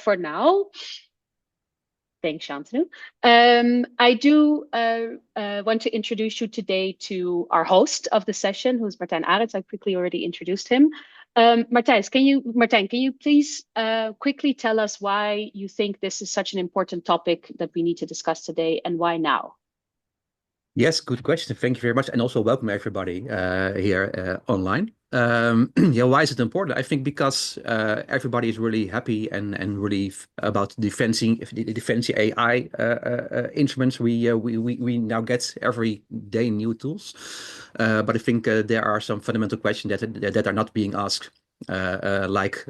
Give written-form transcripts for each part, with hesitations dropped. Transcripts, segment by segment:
for now, thanks, Shantanu. I do want to introduce you today to our host of the session, who's Martijn Arends. I quickly already introduced him. Martijn, can you please quickly tell us why you think this is such an important topic that we need to discuss today, and why now? Yes, good question. Thank you very much. And also welcome everybody here online. Yeah, why is it important? I think because everybody is really happy and really about defending AI instruments. We now get every day new tools, but I think there are some fundamental questions that are not being asked, like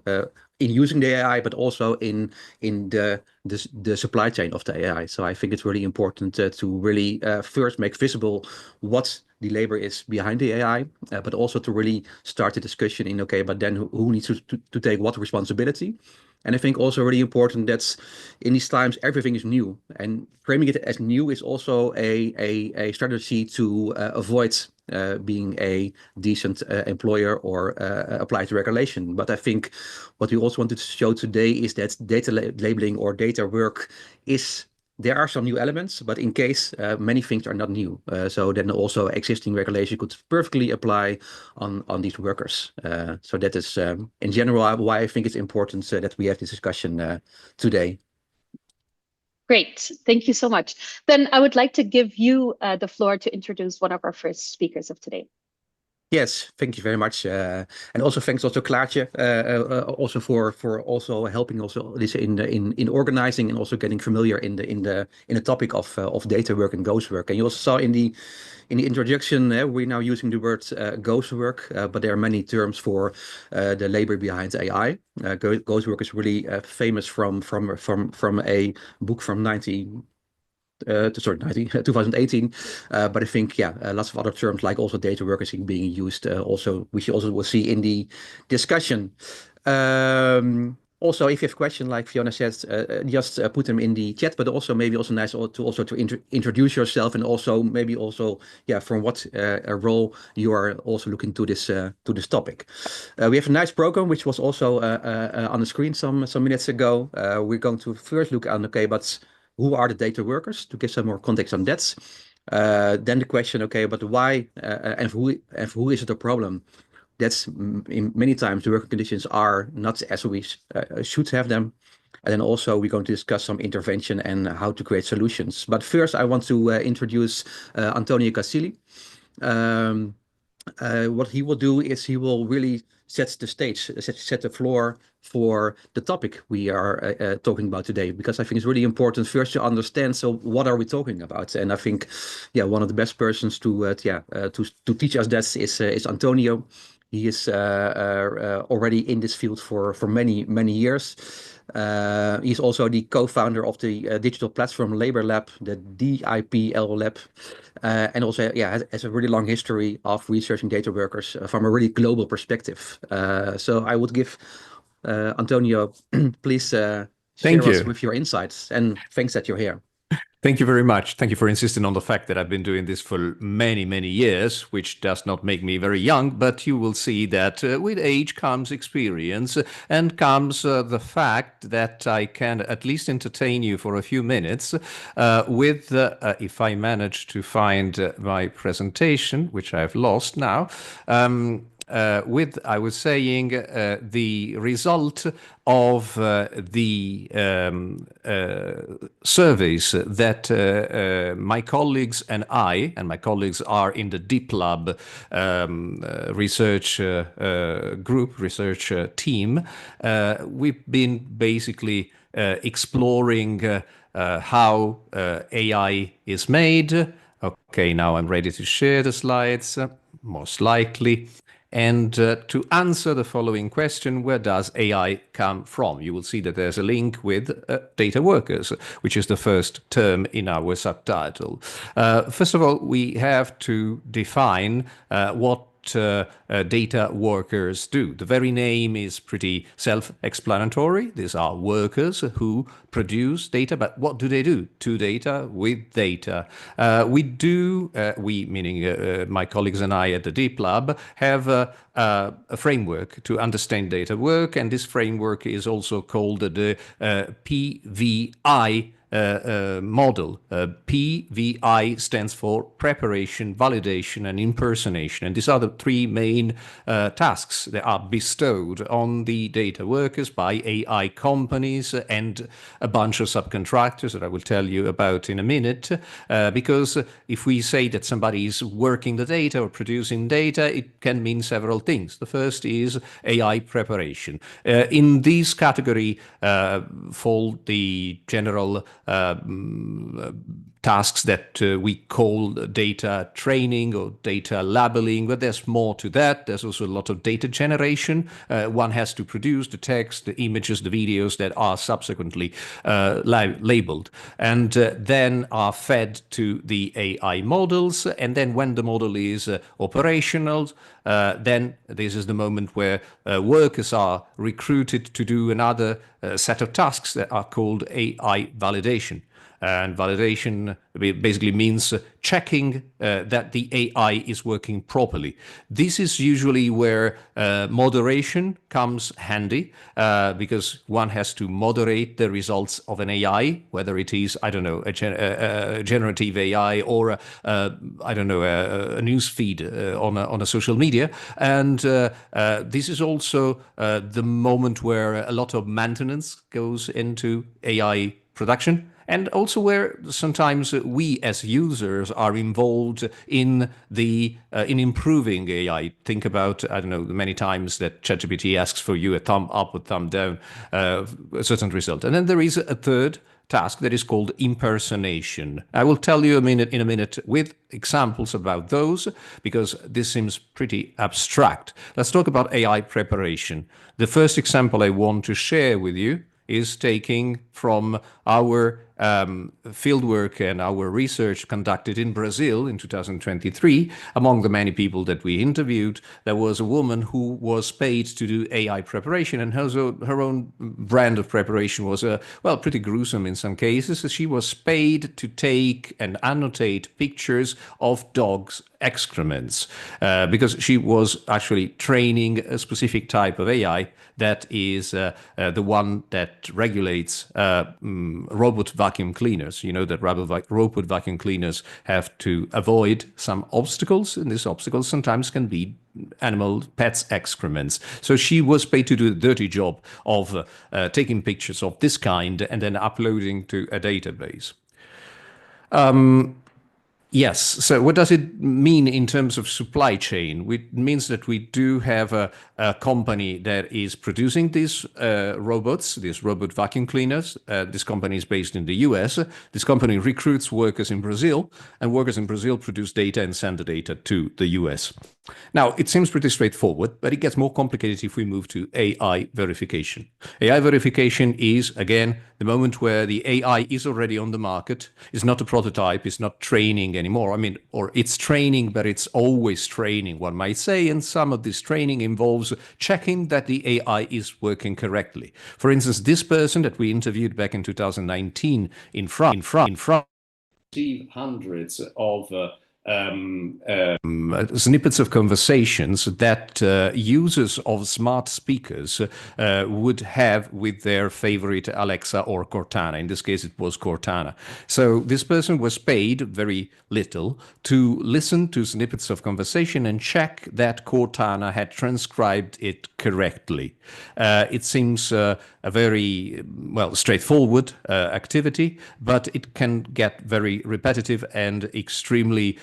in using the AI, but also in the supply chain of the AI. So I think it's really important to really first make visible what the labor is behind the AI, but also to really start the discussion in, okay, but then who needs to take what responsibility? And I think also really important that in these times, everything is new, and framing it as new is also a strategy to avoid being a decent employer or apply to regulation. But I think what we also wanted to show today is that data labeling or data work there are some new elements, but in case many things are not new. So then also existing regulation could perfectly apply on these workers. So that is in general why I think it's important that we have this discussion today. Great, thank you so much. Then I would like to give you the floor to introduce one of our first speakers of today. Yes, thank you very much, and also thanks also Klaartje, also for also helping also this in organizing and also getting familiar in the topic of data work and ghost work. And you also saw in the introduction we're now using the word ghost work, but there are many terms for the labor behind AI. Ghost work is really famous from a book from 2018, but I think lots of other terms like also data workers being used also, which you also will see in the discussion. Also, if you have a question, like Fiona says, just put them in the chat, but also maybe also nice to introduce yourself, and also maybe also from what role you are also looking to this topic. We have a nice program which was also on the screen some minutes ago. We're going to first look at but who are the data workers, to give some more context on that. Then the question, okay, but why and who is it a problem? That's in many times the working conditions are not as we should have them. And then also we're going to discuss some intervention and how to create solutions. But first I want to introduce Antonio Casilli. What he will do is he will really set the stage, set the floor for the topic we are talking about today, because I think it's really important first to understand, so what are we talking about? And I think one of the best persons to teach us that is Antonio. He is already in this field for many years. He's also the co-founder of the digital platform Labor Lab, the DIPL Lab, and also has a really long history of researching data workers from a really global perspective. So I would give Antonio, please share us with your insights, and thanks that you're here. Thank you very much. Thank you for insisting on the fact that I've been doing this for many years, which does not make me very young, but you will see that with age comes experience and comes the fact that I can at least entertain you for a few minutes with, if I manage to find my presentation, which I've lost now, with, I was saying, the result of the surveys that my colleagues and my colleagues are in the DIPLab research group, research team. We've been basically exploring how AI is made. Okay, now I'm ready to share the slides, most likely. And to answer the following question, where does AI come from? You will see that there's a link with data workers, which is the first term in our subtitle. First of all, we have to define what data workers do. The very name is pretty self-explanatory. These are workers who produce data, but what do they do? To data, with data. We, meaning my colleagues and I at the Deep Lab, have a framework to understand data work, and this framework is also called the PVI model. PVI stands for preparation, validation, and impersonation. And these are the three main tasks that are bestowed on the data workers by AI companies and a bunch of subcontractors that I will tell you about in a minute. Because if we say that somebody is working the data or producing data, it can mean several things. The first is AI preparation. In this category fall the general tasks that we call data training or data labeling, but there's more to that. There's also a lot of data generation. One has to produce the text, the images, the videos that are subsequently labeled and then are fed to the AI models. And then when the model is operational, then this is the moment where workers are recruited to do another set of tasks that are called AI validation. And validation basically means checking that the AI is working properly. This is usually where moderation comes handy because one has to moderate the results of an AI, whether it is, I don't know, a generative AI or, I don't know, a news feed on a social media. And this is also the moment where a lot of maintenance goes into AI production. And also where sometimes we as users are involved in in improving AI. Think about, I don't know, the many times that ChatGPT asks for you a thumb up or thumb down, a certain result. And then there is a third task that is called impersonation. I will tell you in a minute with examples about those, because this seems pretty abstract. Let's talk about AI preparation. The first example I want to share with you is taking from our fieldwork and our research conducted in Brazil in 2023. Among the many people that we interviewed, there was a woman who was paid to do AI preparation, and her own brand of preparation was, well, pretty gruesome in some cases. She was paid to take and annotate pictures of dogs' excrements because she was actually training a specific type of AI that is the one that regulates robot vacuum cleaners. You know that robot vacuum cleaners have to avoid some obstacles, and these obstacles sometimes can be pets' excrements. So she was paid to do the dirty job of taking pictures of this kind and then uploading to a database. Yes. So what does it mean in terms of supply chain? It means that we do have a company that is producing these robots, these robot vacuum cleaners. This company is based in the US. This company recruits workers in Brazil, and workers in Brazil produce data and send the data to the US. Now, it seems pretty straightforward, but it gets more complicated if we move to AI verification. AI verification is, again, the moment where the AI is already on the market. It's not a prototype. It's not training anymore. I mean, or it's training, but it's always training, one might say. And some of this training involves checking that the AI is working correctly. For instance, this person that we interviewed back in 2019 in France received hundreds of snippets of conversations that users of smart speakers would have with their favorite Alexa or Cortana. In this case, it was Cortana. So this person was paid very little to listen to snippets of conversation and check that Cortana had transcribed it correctly. It seems a very, well, straightforward activity, but it can get very repetitive and extremely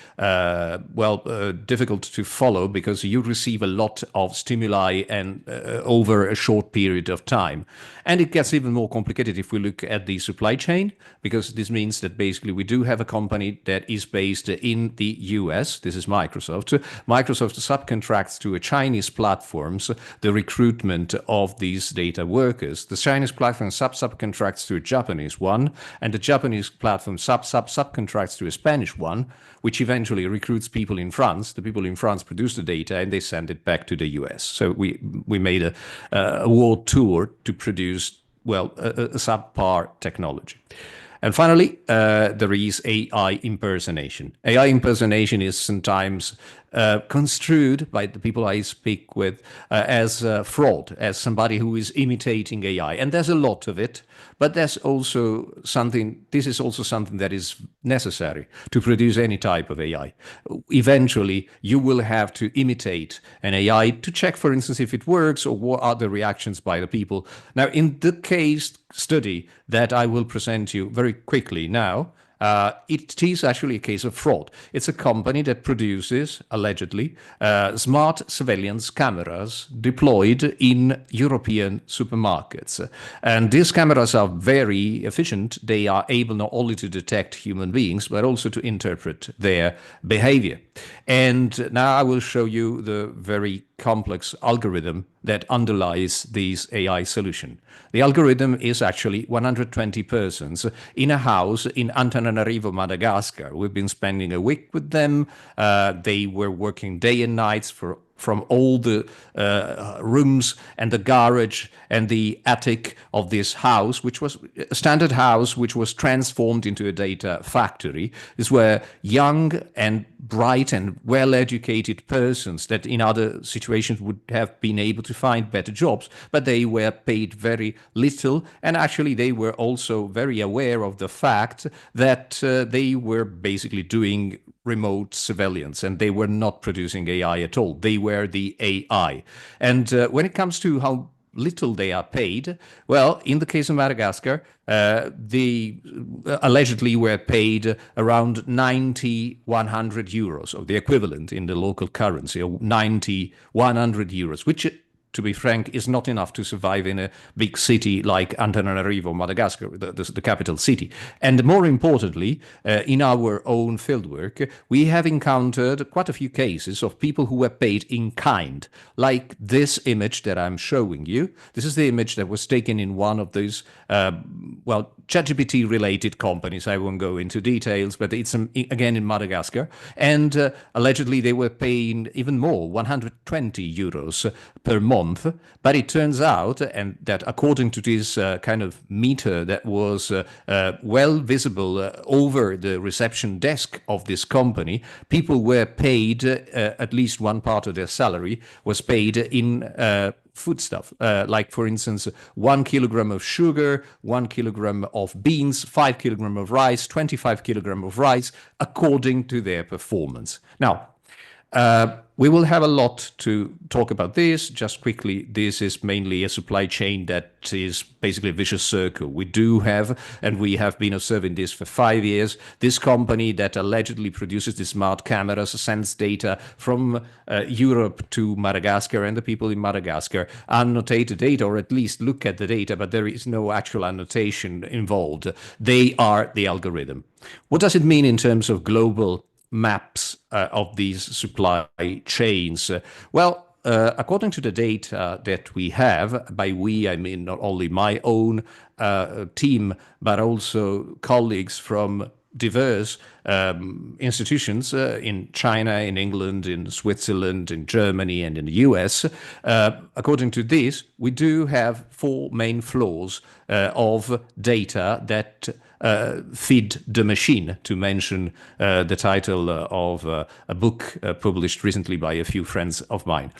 difficult to follow because you receive a lot of stimuli and over a short period of time. And it gets even more complicated if we look at the supply chain, because this means that basically we do have a company that is based in the US. This is Microsoft. Microsoft subcontracts to a Chinese platforms the recruitment of these data workers. The Chinese platform subcontracts to a Japanese one, and the Japanese platform subcontracts to a Spanish one, which eventually recruits people in France. The people in France produce the data and they send it back to the US. So we made a world tour to produce, well, a subpar technology. And finally, there is AI impersonation. AI impersonation is sometimes construed by the people I speak with as fraud, as somebody who is imitating AI. And there's a lot of it, but there's also something, this is also something that is necessary to produce any type of AI. Eventually, you will have to imitate an AI to check, for instance, if it works or what are the reactions by the people. Now, in the case study that I will present you very quickly now, it is actually a case of fraud. It's a company that produces, allegedly, smart surveillance cameras deployed in European supermarkets. And these cameras are very efficient. They are able not only to detect human beings, but also to interpret their behavior. And now I will show you the very complex algorithm that underlies this AI solution. The algorithm is actually 120 persons in a house in Antananarivo, Madagascar. We've been spending a week with them. They were working day and nights from all the rooms and the garage and the attic of this house, which was a standard house, which was transformed into a data factory. These were young and bright and well-educated persons that in other situations would have been able to find better jobs, but they were paid very little. And actually, they were also very aware of the fact that they were basically doing remote surveillance and they were not producing AI at all. They were the AI. And when it comes to how little they are paid, well, in the case of Madagascar, they allegedly were paid around 90-100 euros, or the equivalent in the local currency, or 90-100 euros, which, to be frank, is not enough to survive in a big city like Antananarivo, Madagascar, the capital city. And more importantly, in our own fieldwork, we have encountered quite a few cases of people who were paid in kind, like this image that I'm showing you. This is the image that was taken in one of those, ChatGPT-related companies. I won't go into details, but it's, again, in Madagascar. And allegedly, they were paying even more, 120 euros per month. But it turns out, and that according to this kind of meter that was well visible over the reception desk of this company, people were paid, at least one part of their salary was paid in foodstuff, like, for instance, 1 kilogram of sugar, 1 kilogram of beans, 5 kilogram of rice, 25 kilogram of rice, according to their performance. Now, we will have a lot to talk about this. Just quickly, this is mainly a supply chain that is basically a vicious circle. We do have, and we have been observing this for 5 years, this company that allegedly produces the smart cameras, sends data from Europe to Madagascar, and the people in Madagascar annotate the data, or at least look at the data, but there is no actual annotation involved. They are the algorithm. What does it mean in terms of global maps of these supply chains? Well, according to the data that we have, by we, I mean not only my own team, but also colleagues from diverse institutions in China, in England, in Switzerland, in Germany, and in the US. According to this, we do have 4 main flows of data that feed the machine, to mention the title of a book published recently by a few friends of mine.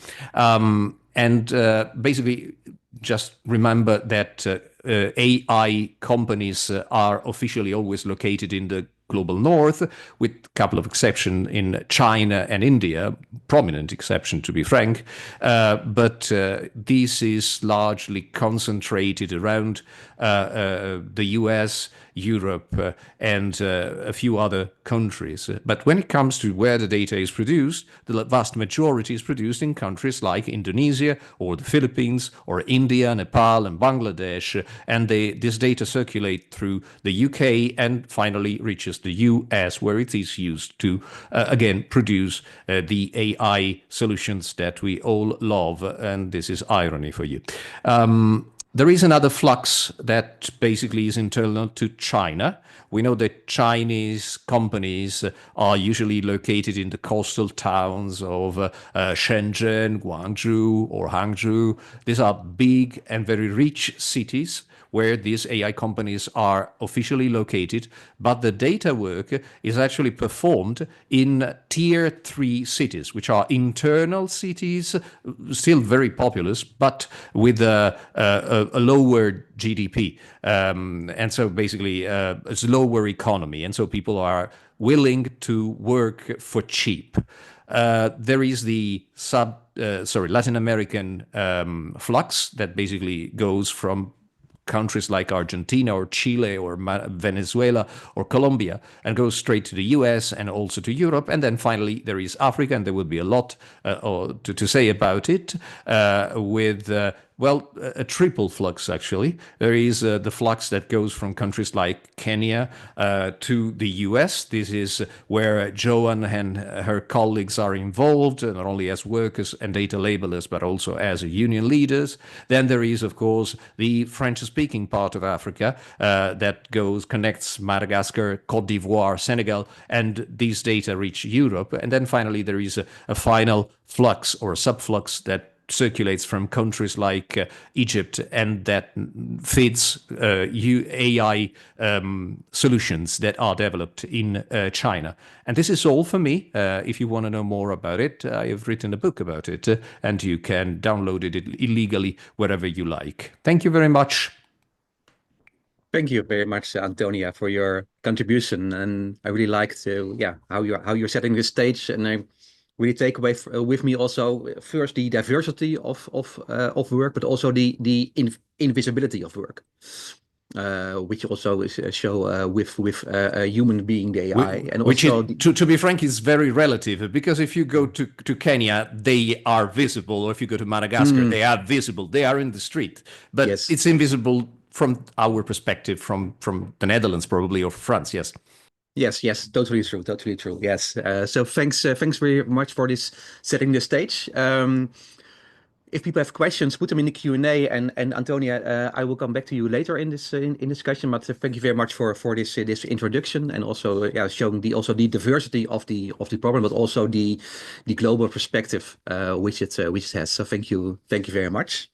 Basically, just remember that AI companies are officially always located in the global north, with a couple of exceptions in China and India, prominent exception to be frank, but this is largely concentrated around the US, Europe, and a few other countries. But when it comes to where the data is produced, the vast majority is produced in countries like Indonesia or the Philippines or India, Nepal, and Bangladesh, and this data circulate through the UK and finally reaches the US, where it is used to, again, produce the AI solutions that we all love, and this is irony for you. There is another flux that basically is internal to China. We know that Chinese companies are usually located in the coastal towns of Shenzhen, Guangzhou, or Hangzhou. These are big and very rich cities where these AI companies are officially located, but the data work is actually performed in tier 3 cities, which are internal cities, still very populous, but with a lower GDP. And so basically a slower economy. And so people are willing to work for cheap. There is the Latin American flux that basically goes from countries like Argentina or Chile or Venezuela or Colombia and goes straight to the US and also to Europe. And then finally, there is Africa, and there will be a lot to say about it with a triple flux, actually. There is the flux that goes from countries like Kenya to the US. This is where Joan and her colleagues are involved, not only as workers and data labelers, but also as union leaders. Then there is, of course, the French-speaking part of Africa that connects Madagascar, Cote d'Ivoire, Senegal, and these data reach Europe. And then finally, there is a final flux or a subflux that circulates from countries like Egypt, and that feeds AI solutions that are developed in China. And this is all for me. If you want to know more about it, I have written a book about it, and you can download it illegally wherever you like. Thank you very much. Thank you very much, Antonia, for your contribution. And I really liked how you're setting the stage, and I really take away with me also first the diversity of work, but also the invisibility of work, which also is show with a human being, the AI, and which also to be frank is very relative, because if you go to Kenya, they are visible, or if you go to Madagascar, they are visible, they are in the street, but yes, it's invisible from our perspective, from the Netherlands probably, or France. Yes, totally true. Yes. So thanks very much for this setting the stage. If people have questions, put them in the Q&A, and Antonia, I will come back to you later in this in discussion. But thank you very much for this introduction, and also showing the diversity of the problem, but also the global perspective which it has. So thank you very much.